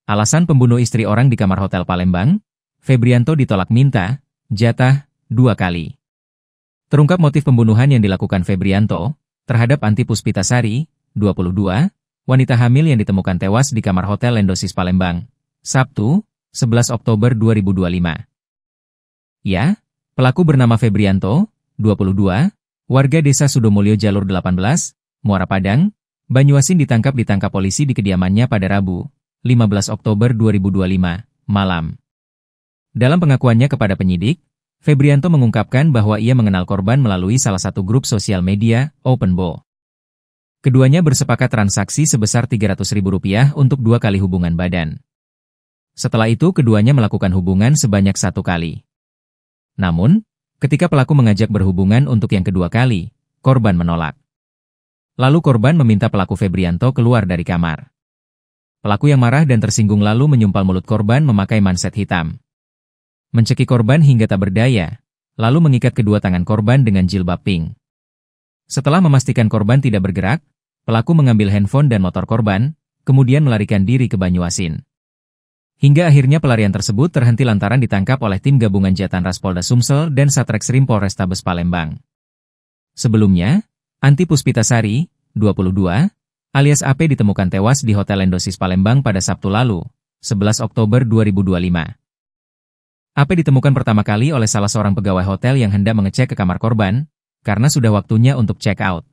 Alasan pembunuh istri orang di kamar hotel Palembang, Febrianto ditolak minta jatah 2 kali. Terungkap motif pembunuhan yang dilakukan Febrianto terhadap Anti Puspitasari, 22, wanita hamil yang ditemukan tewas di kamar hotel Lendosis Palembang, Sabtu, 11 Oktober 2025. Ya, pelaku bernama Febrianto, 22, warga desa Sudomulyo Jalur 18, Muara Padang, Banyuasin ditangkap polisi di kediamannya pada Rabu, 15 Oktober 2025, malam. Dalam pengakuannya kepada penyidik, Febrianto mengungkapkan bahwa ia mengenal korban melalui salah satu grup sosial media, OpenBo. Keduanya bersepakat transaksi sebesar Rp300.000 untuk 2 kali hubungan badan. Setelah itu keduanya melakukan hubungan sebanyak 1 kali. Namun, ketika pelaku mengajak berhubungan untuk yang kedua kali, korban menolak. Lalu korban meminta pelaku Febrianto keluar dari kamar. Pelaku yang marah dan tersinggung lalu menyumpal mulut korban memakai manset hitam. Mencekik korban hingga tak berdaya, lalu mengikat kedua tangan korban dengan jilbab pink. Setelah memastikan korban tidak bergerak, pelaku mengambil handphone dan motor korban, kemudian melarikan diri ke Banyuasin. Hingga akhirnya pelarian tersebut terhenti lantaran ditangkap oleh tim gabungan Jatanras Polda Sumsel dan Satreskrim Polrestabes Palembang. Sebelumnya, Anti Puspitasari, 22, alias AP ditemukan tewas di Hotel Lendosis Palembang pada Sabtu lalu, 11 Oktober 2025. AP ditemukan pertama kali oleh salah seorang pegawai hotel yang hendak mengecek ke kamar korban, karena sudah waktunya untuk check out.